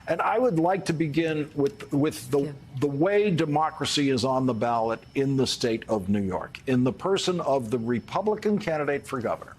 And I would like to begin with the way democracy is on the ballot in the state of New York, in the person of the Republican candidate for governor,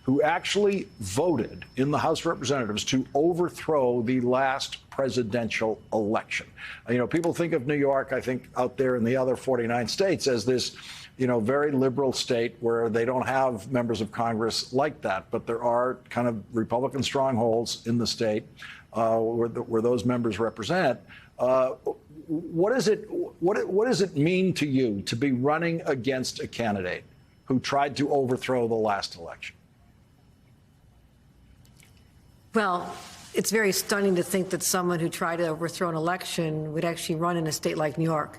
who actually voted in the House of Representatives to overthrow the last presidential election. You know, people think of New York, I think, out there in the other 49 states as this, you know, very liberal state where they don't have members of Congress like that. But there are kind of Republican strongholds in the state where those members represent. What does it mean to you to be running against a candidate who tried to overthrow the last election? Well, it's very stunning to think that someone who tried to overthrow an election would actually run in a state like New York.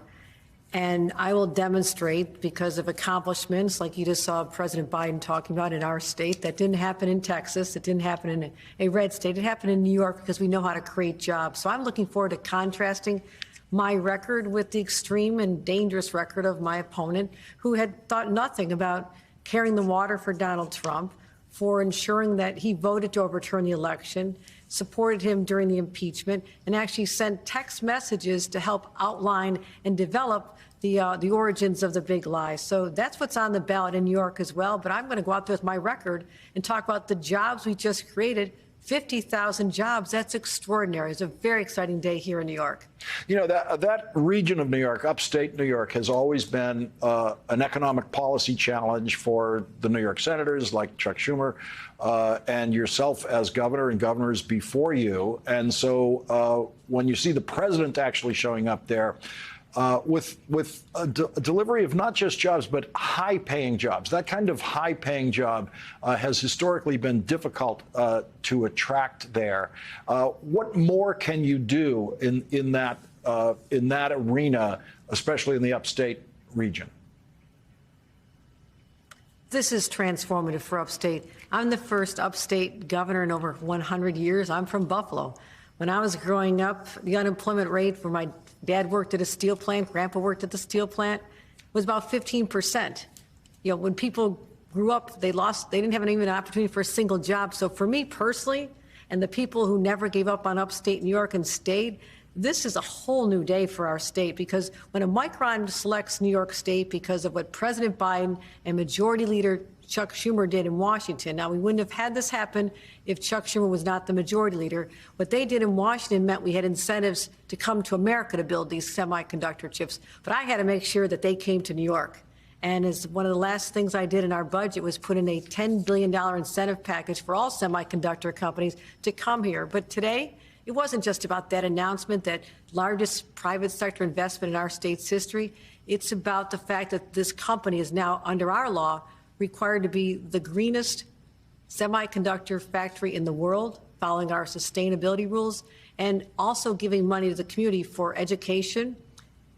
And I will demonstrate, because of accomplishments like you just saw President Biden talking about in our state. That didn't happen in Texas. It didn't happen in a red state. It happened in New York because we know how to create jobs. So I'm looking forward to contrasting my record with the extreme and dangerous record of my opponent, who had thought nothing about carrying the water for Donald Trump, for ensuring that he voted to overturn the election, supported him during the impeachment, and actually sent text messages to help outline and develop the origins of the big lie. So that's what's on the ballot in New York as well. But I'm going to go out there with my record and talk about the jobs we just created. 50,000 jobs. That's extraordinary. It's a very exciting day here in New York. You know, that region of New York, upstate New York, has always been an economic policy challenge for the New York senators like Chuck Schumer and yourself as governor and governors before you. And so when you see the president actually showing up there, with a delivery of not just jobs, but high-paying jobs. That kind of high-paying job has historically been difficult to attract there. What more can you do in that arena, especially in the upstate region? This is transformative for upstate. I'm the first upstate governor in over 100 years. I'm from Buffalo. When I was growing up, the unemployment rate for my dad worked at a steel plant, grandpa worked at the steel plant, was about 15%. You know, when people grew up, they didn't have even an opportunity for a single job. So for me personally, and the people who never gave up on upstate New York and stayed, this is a whole new day for our state, because when a Micron selects New York State because of what President Biden and Majority Leader Chuck Schumer did in Washington. Now, we wouldn't have had this happen if Chuck Schumer was not the majority leader. What they did in Washington meant we had incentives to come to America to build these semiconductor chips. But I had to make sure that they came to New York. And as one of the last things I did in our budget was put in a $10 billion incentive package for all semiconductor companies to come here. But today, it wasn't just about that announcement, that largest private sector investment in our state's history. It's about the fact that this company is now, under our law, required to be the greenest semiconductor factory in the world, following our sustainability rules, and also giving money to the community for education,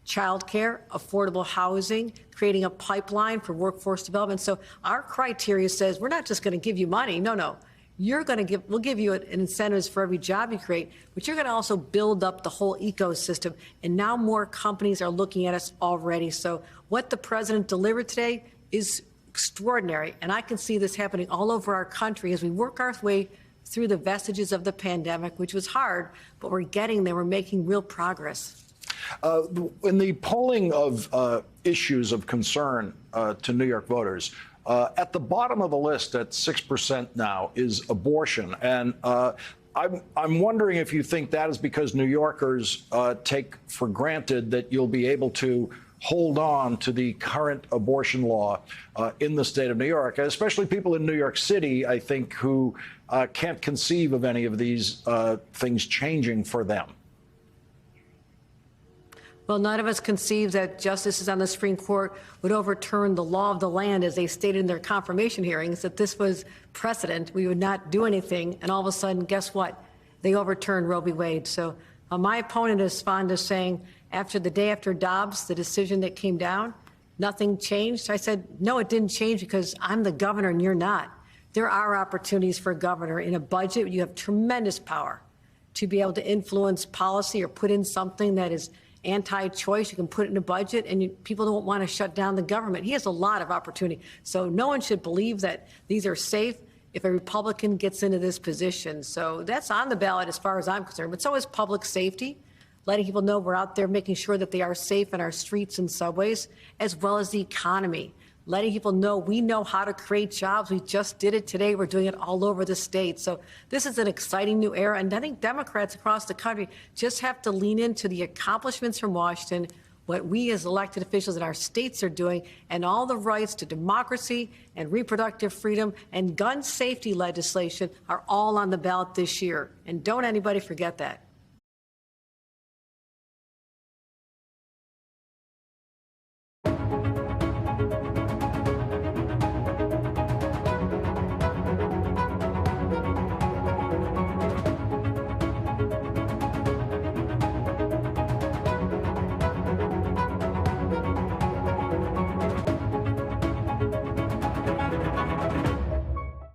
childcare, affordable housing, creating a pipeline for workforce development. So our criteria says we're not just going to give you money. No. We'll give you incentives for every job you create, but you're going to also build up the whole ecosystem. And now more companies are looking at us already. So what the president delivered today is extraordinary. And I can see this happening all over our country as we work our way through the vestiges of the pandemic, which was hard, but we're getting there. We're making real progress. In the polling of issues of concern to New York voters, at the bottom of the list at 6% now is abortion. And I'm wondering if you think that is because New Yorkers take for granted that you'll be able to hold on to the current abortion law in the state of New York, especially people in New York City, I think, who can't conceive of any of these things changing for them. Well, none of us conceive that justices on the Supreme Court would overturn the law of the land, as they stated in their confirmation hearings, that this was precedent. We would not do anything. And all of a sudden, guess what? They overturned Roe v. Wade. So my opponent is fond of saying, after the day after Dobbs, the decision that came down, nothing changed. I said, no, it didn't change because I'm the governor and you're not. There are opportunities for a governor. In a budget, you have tremendous power to be able to influence policy or put in something that is anti-choice. You can put it in a budget, and people don't want to shut down the government. He has a lot of opportunity. So no one should believe that these are safe. if a Republican gets into this position. So that's on the ballot as far as I'm concerned. But so is public safety, letting people know we're out there making sure that they are safe in our streets and subways, as well as the economy, letting people know we know how to create jobs. We just did it today. We're doing it all over the state. So this is an exciting new era. And I think Democrats across the country just have to lean into the accomplishments from Washington, what we as elected officials in our states are doing, and all the rights to democracy and reproductive freedom and gun safety legislation are all on the ballot this year. And don't anybody forget that.